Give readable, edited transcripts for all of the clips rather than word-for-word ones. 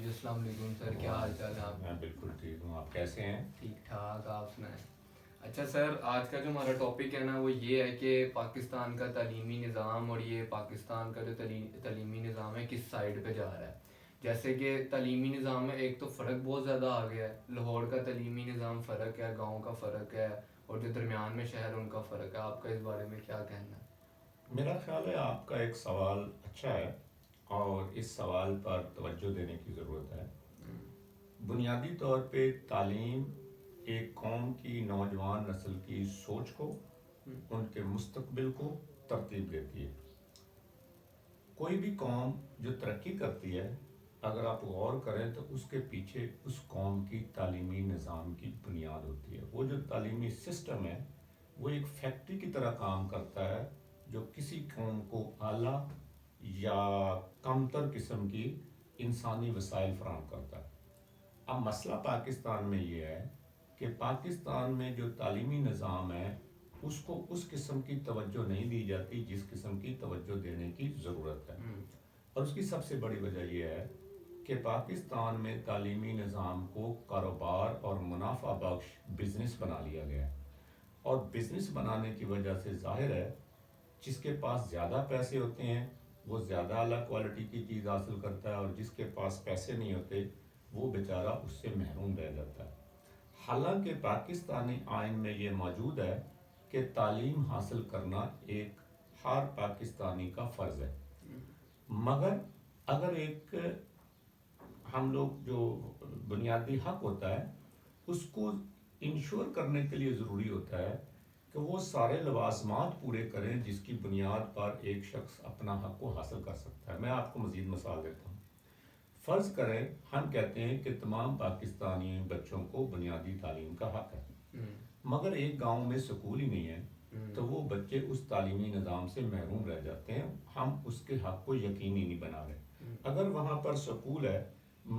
جی السلام علیکم سر، کیا حال چال ہے آپ؟ میں بالکل ٹھیک ہوں، آپ کیسے ہیں؟ ٹھیک ٹھاک، آپ سنائیں۔ اچھا سر، آج کا جو ہمارا ٹاپک ہے نا وہ یہ ہے کہ پاکستان کا تعلیمی نظام اور یہ پاکستان کا جو تعلیمی نظام ہے کس سائڈ پہ جا رہا ہے۔ جیسے کہ تعلیمی نظام میں ایک تو فرق بہت زیادہ آ گیا ہے، لاہور کا تعلیمی نظام فرق ہے، گاؤں کا فرق ہے، اور جو درمیان میں شہر ان کا فرق ہے۔ آپ کا اس بارے میں کیا کہنا ہے؟ میرا خیال ہے آپ کا ایک سوال اچھا ہے اور اس سوال پر توجہ دینے کی ضرورت ہے۔ بنیادی طور پہ تعلیم ایک قوم کی نوجوان نسل کی سوچ کو، ان کے مستقبل کو ترتیب دیتی ہے۔ کوئی بھی قوم جو ترقی کرتی ہے، اگر آپ غور کریں تو اس کے پیچھے اس قوم کی تعلیمی نظام کی بنیاد ہوتی ہے۔ وہ جو تعلیمی سسٹم ہے وہ ایک فیکٹری کی طرح کام کرتا ہے جو کسی قوم کو اعلیٰ یا کمتر قسم کی انسانی وسائل فراہم کرتا ہے۔ اب مسئلہ پاکستان میں یہ ہے کہ پاکستان میں جو تعلیمی نظام ہے اس کو اس قسم کی توجہ نہیں دی جاتی جس قسم کی توجہ دینے کی ضرورت ہے۔ اور اس کی سب سے بڑی وجہ یہ ہے کہ پاکستان میں تعلیمی نظام کو کاروبار اور منافع بخش بزنس بنا لیا گیا ہے، اور بزنس بنانے کی وجہ سے ظاہر ہے جس کے پاس زیادہ پیسے ہوتے ہیں وہ زیادہ اعلیٰ کوالٹی کی چیز حاصل کرتا ہے، اور جس کے پاس پیسے نہیں ہوتے وہ بیچارہ اس سے محروم رہ جاتا ہے۔ حالانکہ پاکستانی آئین میں یہ موجود ہے کہ تعلیم حاصل کرنا ایک ہر پاکستانی کا فرض ہے، مگر اگر ایک ہم لوگ جو بنیادی حق ہوتا ہے اس کو انشور کرنے کے لیے ضروری ہوتا ہے کہ وہ سارے لوازمات پورے کریں جس کی بنیاد پر ایک شخص اپنا حق کو حاصل کر سکتا ہے۔ میں آپ کو مزید مثال دیتا ہوں۔ فرض کریں ہم کہتے ہیں کہ تمام پاکستانی بچوں کو بنیادی تعلیم کا حق ہے، مگر ایک گاؤں میں سکول ہی نہیں ہے تو وہ بچے اس تعلیمی نظام سے محروم رہ جاتے ہیں۔ ہم اس کے حق کو یقینی نہیں بنا رہے۔ اگر وہاں پر سکول ہے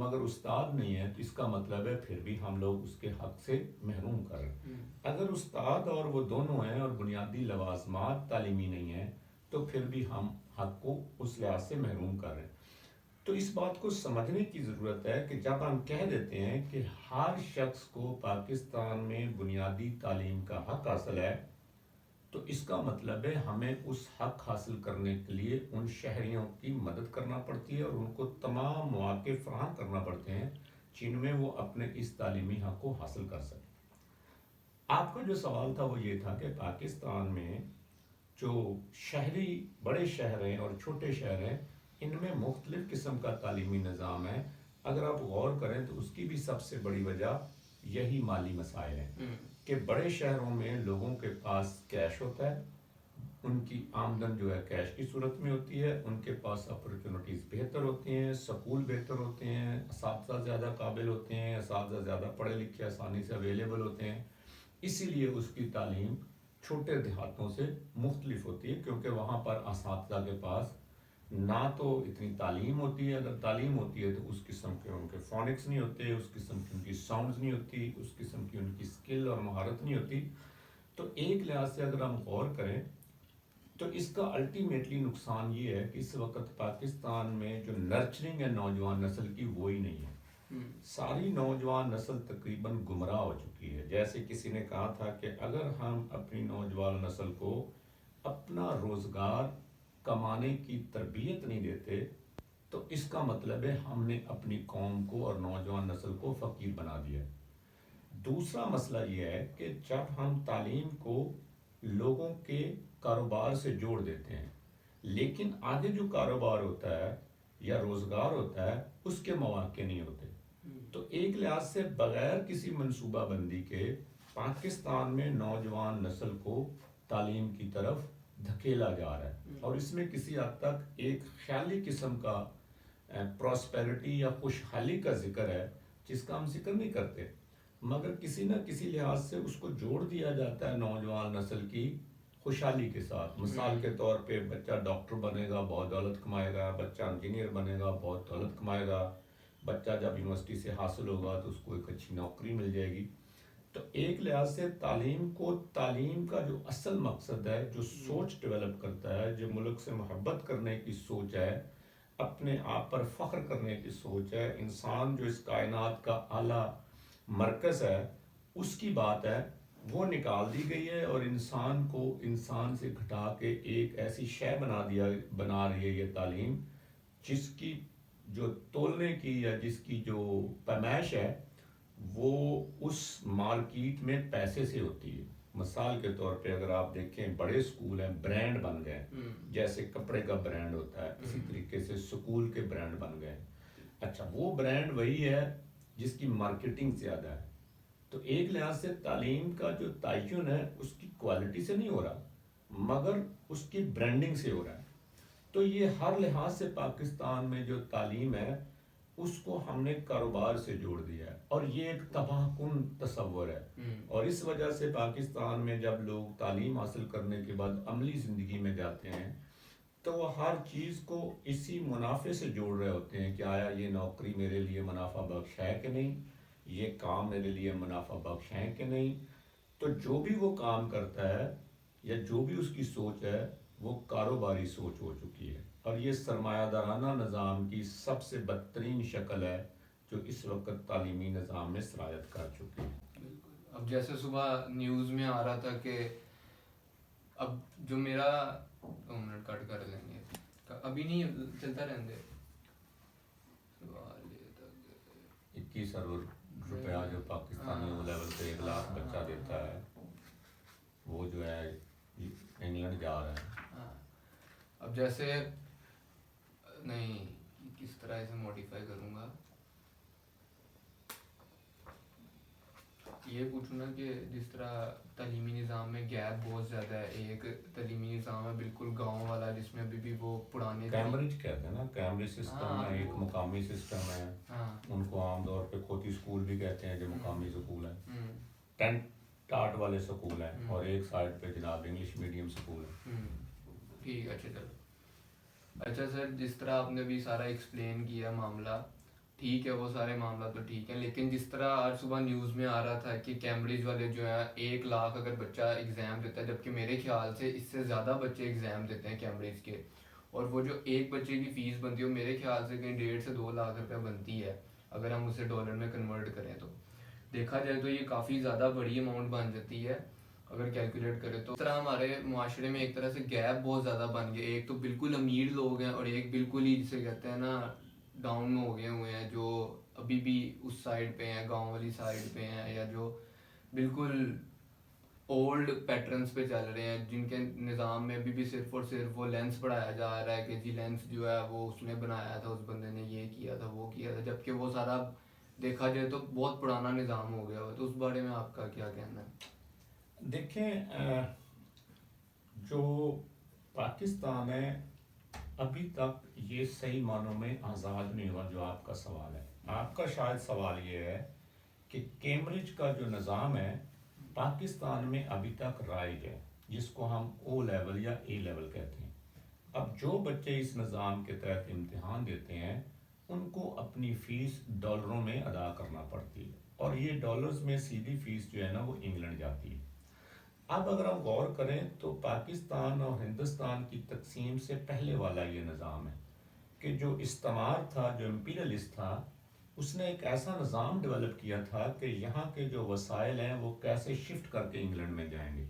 مگر استاد نہیں ہے تو اس کا مطلب ہے پھر بھی ہم لوگ اس کے حق سے محروم کر رہے ہیں۔ اگر استاد اور وہ دونوں ہیں اور بنیادی لوازمات تعلیمی نہیں ہیں تو پھر بھی ہم حق کو اس لحاظ سے محروم کر رہے ہیں۔ تو اس بات کو سمجھنے کی ضرورت ہے کہ جب ہم کہہ دیتے ہیں کہ ہر شخص کو پاکستان میں بنیادی تعلیم کا حق حاصل ہے تو اس کا مطلب ہے ہمیں اس حق حاصل کرنے کے لیے ان شہریوں کی مدد کرنا پڑتی ہے اور ان کو تمام مواقع فراہم کرنا پڑتے ہیں جن میں وہ اپنے اس تعلیمی حق کو حاصل کر سکیں۔ آپ کا جو سوال تھا وہ یہ تھا کہ پاکستان میں جو شہری بڑے شہر ہیں اور چھوٹے شہر ہیں ان میں مختلف قسم کا تعلیمی نظام ہے۔ اگر آپ غور کریں تو اس کی بھی سب سے بڑی وجہ یہی مالی مسائل ہیں کہ بڑے شہروں میں لوگوں کے پاس کیش ہوتا ہے، ان کی آمدن جو ہے کیش کی صورت میں ہوتی ہے، ان کے پاس اپرچونٹیز بہتر ہوتی ہیں، سکول بہتر ہوتے ہیں، اساتذہ زیادہ قابل ہوتے ہیں، اساتذہ زیادہ پڑھے لکھے آسانی سے اویلیبل ہوتے ہیں، اسی لیے اس کی تعلیم چھوٹے دیہاتوں سے مختلف ہوتی ہے کیونکہ وہاں پر اساتذہ کے پاس نہ تو اتنی تعلیم ہوتی ہے، اگر تعلیم ہوتی ہے تو اس قسم کے ان کے فونکس نہیں ہوتے، اس قسم کی ان کی ساؤنڈز نہیں ہوتی، اس قسم کی ان کی سکل اور مہارت نہیں ہوتی۔ تو ایک لحاظ سے اگر ہم غور کریں تو اس کا الٹیمیٹلی نقصان یہ ہے کہ اس وقت پاکستان میں جو نرچرنگ ہے نوجوان نسل کی وہی نہیں ہے۔ ساری نوجوان نسل تقریباً گمراہ ہو چکی ہے۔ جیسے کسی نے کہا تھا کہ اگر ہم اپنی نوجوان نسل کو اپنا روزگار کمانے کی تربیت نہیں دیتے تو اس کا مطلب ہے ہم نے اپنی قوم کو اور نوجوان نسل کو فقیر بنا دیا۔ دوسرا مسئلہ یہ ہے کہ جب ہم تعلیم کو لوگوں کے کاروبار سے جوڑ دیتے ہیں لیکن آگے جو کاروبار ہوتا ہے یا روزگار ہوتا ہے اس کے مواقع نہیں ہوتے، تو ایک لحاظ سے بغیر کسی منصوبہ بندی کے پاکستان میں نوجوان نسل کو تعلیم کی طرف دھکیلا جا رہا ہے، اور اس میں کسی حد تک ایک خیالی قسم کا پراسپیرٹی یا خوشحالی کا ذکر ہے جس کا ہم ذکر نہیں کرتے، مگر کسی نہ کسی لحاظ سے اس کو جوڑ دیا جاتا ہے نوجوان نسل کی خوشحالی کے ساتھ۔ مثال کے طور پہ بچہ ڈاکٹر بنے گا بہت دولت کمائے گا، بچہ انجینئر بنے گا بہت دولت کمائے گا، بچہ جب یونیورسٹی سے حاصل ہوگا تو اس کو ایک اچھی نوکری مل جائے گی۔ تو ایک لحاظ سے تعلیم کا جو اصل مقصد ہے، جو سوچ ڈیولپ کرتا ہے، جو ملک سے محبت کرنے کی سوچ ہے، اپنے آپ پر فخر کرنے کی سوچ ہے، انسان جو اس کائنات کا اعلیٰ مرکز ہے اس کی بات ہے، وہ نکال دی گئی ہے، اور انسان کو انسان سے گھٹا کے ایک ایسی شے بنا رہی ہے یہ تعلیم، جس کی جو تولنے کی یا جس کی جو پیمائش ہے وہ اس مارکیٹ میں پیسے سے ہوتی ہے۔ مثال کے طور پہ اگر آپ دیکھیں بڑے سکول ہیں، برانڈ بن گئے، جیسے کپڑے کا برانڈ ہوتا ہے اسی طریقے سے سکول کے برانڈ بن گئے۔ اچھا، وہ برانڈ وہی ہے جس کی مارکیٹنگ زیادہ ہے، تو ایک لحاظ سے تعلیم کا جو تعین ہے اس کی کوالٹی سے نہیں ہو رہا مگر اس کی برانڈنگ سے ہو رہا ہے۔ تو یہ ہر لحاظ سے پاکستان میں جو تعلیم ہے اس کو ہم نے کاروبار سے جوڑ دیا ہے، اور یہ ایک تباہ کن تصور ہے، اور اس وجہ سے پاکستان میں جب لوگ تعلیم حاصل کرنے کے بعد عملی زندگی میں جاتے ہیں تو وہ ہر چیز کو اسی منافع سے جوڑ رہے ہوتے ہیں کہ آیا یہ نوکری میرے لیے منافع بخش ہے کہ نہیں، یہ کام میرے لیے منافع بخش ہے کہ نہیں۔ تو جو بھی وہ کام کرتا ہے یا جو بھی اس کی سوچ ہے وہ کاروباری سوچ ہو چکی ہے، اور یہ سرمایہ دارانہ نظام کی سب سے بدترین شکل ہے جو اس وقت تعلیمی نظام میں سرایت کر چکی ہے۔ اب جیسے صبح نیوز میں آ رہا تھا کہ اب جو میرا 2 منٹ کٹ کر لیں گے، ابھی نہیں چلتا رہنے دے۔ 21 ارب روپیہ جو پاکستانی او لیول پہ 1 لاکھ بچہ دیتا ہے وہ جو ہے انگلینڈ جا رہا ہے۔ اب جیسے نہیں کس طرح اسے موڈیفائی کروں گا، یہ پوچھوں نا کہ جس طرح تعلیمی نظام میں گیپ بہت زیادہ ہے، ایک تعلیمی نظام ہے بالکل گاؤں والا جس میں ابھی بھی وہ پرانے کیمبرج کہتے ہیں نا، کیمبرج سسٹم ہے، ایک مقامی سسٹم ہے، ان کو عام طور پہ کھوتی سکول بھی کہتے ہیں جو مقامی سکول ہیں، ٹینٹ ٹاٹ والے سکول ہیں، اور ایک سائڈ پہ جناب انگلش میڈیم سکول ہے۔ ٹھیک، اچھا چلو، اچھا سر جس طرح آپ نے بھی سارا ایکسپلین کیا معاملہ، ٹھیک ہے وہ سارے معاملہ تو ٹھیک ہے، لیکن جس طرح آج صبح نیوز میں آ رہا تھا کہ کیمبرج والے جو ہے 1 لاکھ اگر بچہ ایگزام دیتا ہے، جبکہ میرے خیال سے اس سے زیادہ بچے ایگزام دیتے ہیں کیمبرج کے، اور وہ جو ایک بچے کی فیس بنتی ہے وہ میرے خیال سے کہیں 1.5 سے 2 لاکھ روپے بنتی ہے، اگر ہم اسے ڈالر میں کنورٹ کریں تو دیکھا جائے تو یہ کافی زیادہ بڑی اماؤنٹ بن جاتی ہے اگر کیلکولیٹ کرے تو۔ اس طرح ہمارے معاشرے میں ایک طرح سے گیپ بہت زیادہ بن گیا، ایک تو بالکل امیر لوگ ہیں اور ایک بالکل ہی جسے کہتے ہیں نا ڈاؤن میں ہو گئے ہوئے ہیں، جو ابھی بھی اس سائڈ پہ ہیں، گاؤں والی سائڈ پہ ہیں، یا جو بالکل اولڈ پیٹرنز پہ چل رہے ہیں، جن کے نظام میں ابھی بھی صرف اور صرف وہ لینس بڑھایا جا رہا ہے کہ جی لینس جو ہے وہ اس نے بنایا تھا، اس بندے نے یہ کیا تھا وہ کیا تھا، جبکہ وہ سارا دیکھا جائے تو بہت پرانا نظام ہو گیا ہوا۔ تو اس بارے میں آپ کا کیا کہنا ہے؟ دیکھیں، جو پاکستان ہے ابھی تک یہ صحیح معنوں میں آزاد نہیں ہوا، جو آپ کا سوال ہے۔ آپ کا شاید سوال یہ ہے کہ کیمبرج کا جو نظام ہے پاکستان میں ابھی تک رائج ہے، جس کو ہم او لیول یا اے لیول کہتے ہیں۔ اب جو بچے اس نظام کے تحت امتحان دیتے ہیں ان کو اپنی فیس ڈالروں میں ادا کرنا پڑتی ہے، اور یہ ڈالرز میں سیدھی فیس جو ہے نا وہ انگلینڈ جاتی ہے۔ اب اگر ہم غور کریں تو پاکستان اور ہندوستان کی تقسیم سے پہلے والا یہ نظام ہے کہ جو استعمار تھا، جو امپیریلسٹ تھا، اس نے ایک ایسا نظام ڈیولپ کیا تھا کہ یہاں کے جو وسائل ہیں وہ کیسے شفٹ کر کے انگلینڈ میں جائیں گے،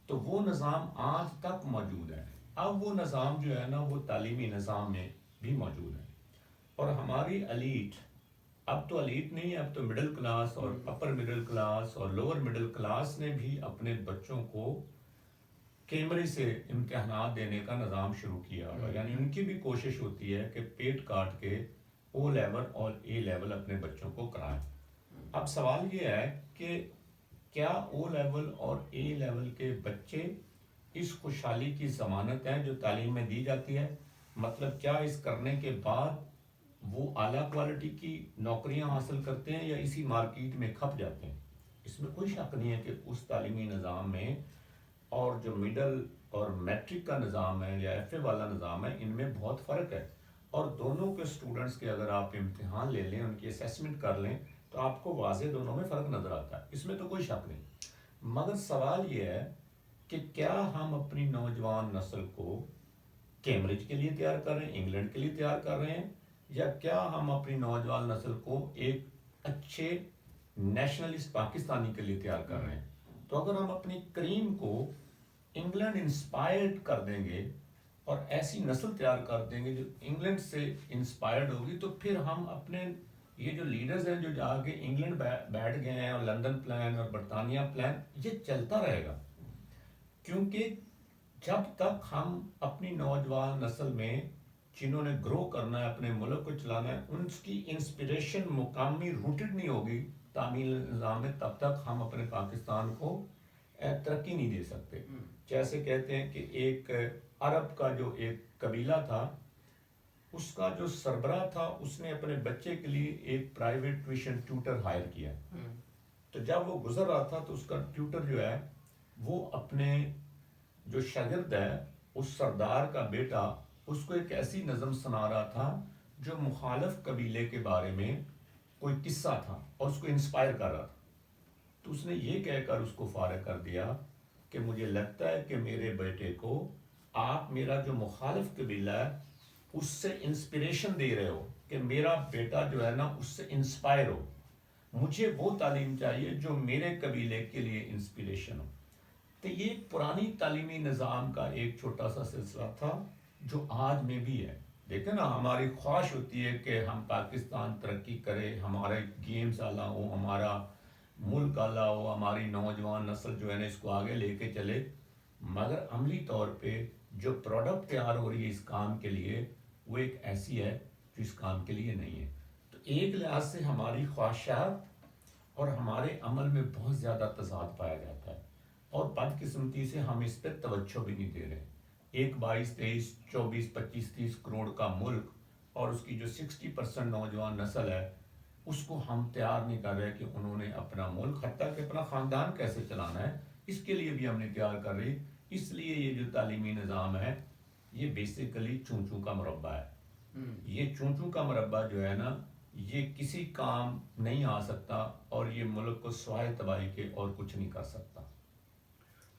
تو وہ نظام آج تک موجود ہے۔ اب وہ نظام جو ہے نا وہ تعلیمی نظام میں بھی موجود ہے، اور ہماری ایلیٹ اب تو ایلیٹ نہیں ہے، اب تو مڈل کلاس اور اپر مڈل کلاس اور لوور مڈل کلاس نے بھی اپنے بچوں کو کیمبرج سے امتحانات دینے کا نظام شروع کیا ہوا، یعنی ان کی بھی کوشش ہوتی ہے کہ پیٹ کاٹ کے او لیول اور اے لیول اپنے بچوں کو کرائیں۔ اب سوال یہ ہے کہ کیا او لیول اور اے لیول کے بچے اس خوشحالی کی ضمانت ہیں جو تعلیم میں دی جاتی ہے؟ مطلب کیا اس کرنے کے بعد وہ اعلیٰ کوالٹی کی نوکریاں حاصل کرتے ہیں یا اسی مارکیٹ میں کھپ جاتے ہیں؟ اس میں کوئی شک نہیں ہے کہ اس تعلیمی نظام میں اور جو مڈل اور میٹرک کا نظام ہے یا ایف اے والا نظام ہے، ان میں بہت فرق ہے، اور دونوں کے سٹوڈنٹس کے اگر آپ امتحان لے لیں، ان کی اسیسمنٹ کر لیں تو آپ کو واضح دونوں میں فرق نظر آتا ہے، اس میں تو کوئی شک نہیں۔ مگر سوال یہ ہے کہ کیا ہم اپنی نوجوان نسل کو کیمبرج کے لیے تیار کر رہے ہیں، انگلینڈ کے لیے تیار کر رہے ہیں، یا کیا ہم اپنی نوجوان نسل کو ایک اچھے نیشنلسٹ پاکستانی کے لیے تیار کر رہے ہیں؟ تو اگر ہم اپنی کریم کو انگلینڈ انسپائرڈ کر دیں گے اور ایسی نسل تیار کر دیں گے جو انگلینڈ سے انسپائرڈ ہوگی، تو پھر ہم اپنے یہ جو لیڈرز ہیں جو جا کے انگلینڈ بیٹھ گئے ہیں، اور لندن پلان اور برطانیہ پلان، یہ چلتا رہے گا. کیونکہ جب تک ہم اپنی نوجوان نسل میں جنہوں نے گرو کرنا ہے، اپنے ملک کو چلانا ہے، ان کی انسپریشن مقامی روٹڈ نہیں ہوگی تعمیل نظام میں، تب تک ہم اپنے پاکستان کو ترقی نہیں دے سکتے. جیسے کہتے ہیں کہ ایک عرب کا جو ایک قبیلہ تھا، اس کا جو سربراہ تھا، اس نے اپنے بچے کے لیے ایک پرائیویٹ ٹیوشن ٹیوٹر ہائر کیا. تو جب وہ گزر رہا تھا تو اس کا ٹیوٹر جو ہے وہ اپنے جو شاگرد ہے، اس سردار کا بیٹا، اس کو ایک ایسی نظم سنا رہا تھا جو مخالف قبیلے کے بارے میں کوئی قصہ تھا اور اس کو انسپائر کر رہا تھا. تو اس نے یہ کہہ کر اس کو فارغ کر دیا کہ مجھے لگتا ہے کہ میرے بیٹے کو آپ میرا جو مخالف قبیلہ ہے اس سے انسپریشن دے رہے ہو، کہ میرا بیٹا جو ہے نا اس سے انسپائر ہو. مجھے وہ تعلیم چاہیے جو میرے قبیلے کے لیے انسپریشن ہو. تو یہ پرانی تعلیمی نظام کا ایک چھوٹا سا سلسلہ تھا جو آج میں بھی ہے. دیکھیں نا، ہماری خواہش ہوتی ہے کہ ہم پاکستان ترقی کرے، ہمارے گیمز اعلیٰ ہو، ہمارا ملک اعلیٰ ہو، ہماری نوجوان نسل جو ہے نا اس کو آگے لے کے چلے، مگر عملی طور پہ جو پروڈکٹ تیار ہو رہی ہے اس کام کے لیے وہ ایک ایسی ہے جو اس کام کے لیے نہیں ہے. تو ایک لحاظ سے ہماری خواہشات اور ہمارے عمل میں بہت زیادہ تضاد پایا جاتا ہے، اور بدقسمتی سے ہم اس پہ توجہ بھی نہیں دے رہے. ایک 22 23 24 25 30 کروڑ کا ملک اور اس کی جو 60% نوجوان نسل ہے، اس کو ہم تیار نہیں کر رہے کہ انہوں نے اپنا ملک، حتیٰ کہ اپنا خاندان کیسے چلانا ہے، اس کے لیے بھی ہم نے تیار کر رہی. اس لیے یہ جو تعلیمی نظام ہے یہ بیسیکلی چون چون کا مربع ہے. یہ چون چون کا مربع جو ہے نا یہ کسی کام نہیں آ سکتا، اور یہ ملک کو سوائے تباہی کے اور کچھ نہیں کر سکتا.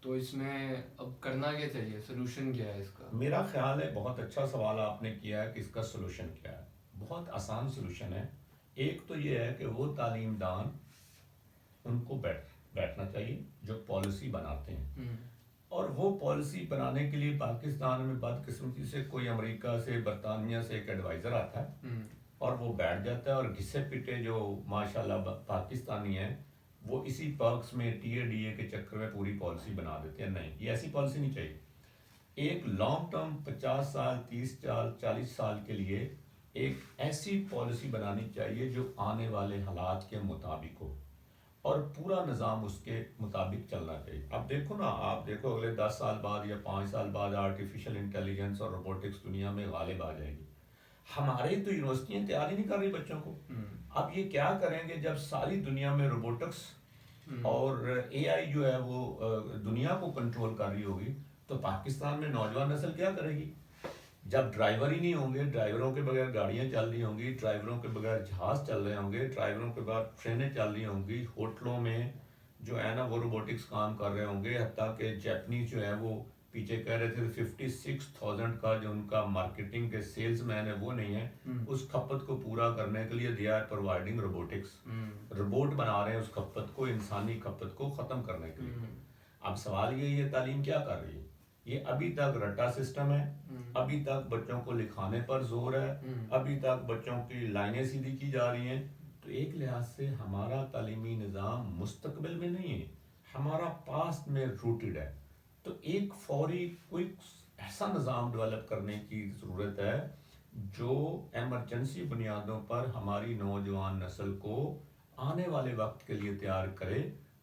تو اس میں اب کرنا کیا چاہیے، سلوشن کیا ہے اس کا؟ میرا میرا خیال ہے بہت اچھا سوال آپ نے کیا ہے کہ اس کا سلوشن کیا ہے. بہت آسان سلوشن ہے. ایک تو یہ ہے کہ وہ تعلیم دان ان کو بیٹھنا چاہیے جو پالیسی بناتے ہیں، اور وہ پالیسی بنانے کے لیے پاکستان میں بدقسمتی سے کوئی امریکہ سے، برطانیہ سے ایک ایڈوائزر آتا ہے اور وہ بیٹھ جاتا ہے، اور گھسے پٹے جو ماشاءاللہ پاکستانی ہیں وہ اسی پرکس میں ٹی اے ڈی اے کے چکر میں پوری پالیسی بنا دیتے ہیں. نہیں، یہ ایسی پالیسی نہیں چاہیے. ایک لانگ ٹرم 50 سال 30 سال 40 سال کے لیے ایک ایسی پالیسی بنانی چاہیے جو آنے والے حالات کے مطابق ہو، اور پورا نظام اس کے مطابق چلنا چاہیے. اب دیکھو نا، آپ دیکھو اگلے 10 سال بعد یا 5 سال بعد آرٹیفیشل انٹیلیجنس اور روبوٹکس دنیا میں غالب آ جائے گی. ہمارے تو یونیورسٹیاں تیار ہی نہیں کر رہی بچوں کو. اب یہ کیا کریں گے جب ساری دنیا میں روبوٹکس اور اے آئی جو ہے وہ دنیا کو کنٹرول کر رہی ہوگی، تو پاکستان میں نوجوان نسل کیا کرے گی؟ جب ڈرائیور ہی نہیں ہوں گے، ڈرائیوروں کے بغیر گاڑیاں چل رہی ہوں گی، ڈرائیوروں کے بغیر جہاز چل رہے ہوں گے، ڈرائیوروں کے بغیر ٹرینیں چل رہی ہوں گی، ہوٹلوں میں جو ہے نا وہ روبوٹکس کام کر رہے ہوں گے. حتیٰ کہ جیپنیز جو ہے وہ پیچھے کہہ رہے تھے 56,000 کا جو ان کا مارکیٹنگ کے سیلز مین ہے وہ نہیں ہے. اس کھپت کو پورا کرنے کے لیے they are providing robotics, robot بنا رہے ہیں اس کھپت کو، انسانی کھپت کو ختم کرنے کے لیے. اب سوال یہ تعلیم کیا کر رہی ہے؟ یہ ابھی تک رٹا سسٹم ہے، ابھی تک بچوں کو لکھانے پر زور ہے، ابھی تک بچوں کی لائنیں سیدھی کی جا رہی ہیں. تو ایک لحاظ سے ہمارا تعلیمی نظام مستقبل میں نہیں ہے، ہمارا پاسٹ میں روٹڈ ہے. تو ایک فوری کوئک ایسا نظام ڈیولپ کرنے کی ضرورت ہے جو ایمرجنسی بنیادوں پر ہماری نوجوان نسل کو آنے والے وقت کے لیے تیار کرے،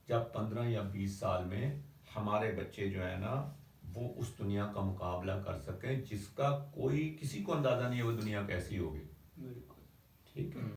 جب 15 یا 20 سال میں ہمارے بچے جو ہے نا وہ اس دنیا کا مقابلہ کر سکیں جس کا کوئی کسی کو اندازہ نہیں ہے وہ دنیا کیسی ہوگی. بالکل ٹھیک ہے.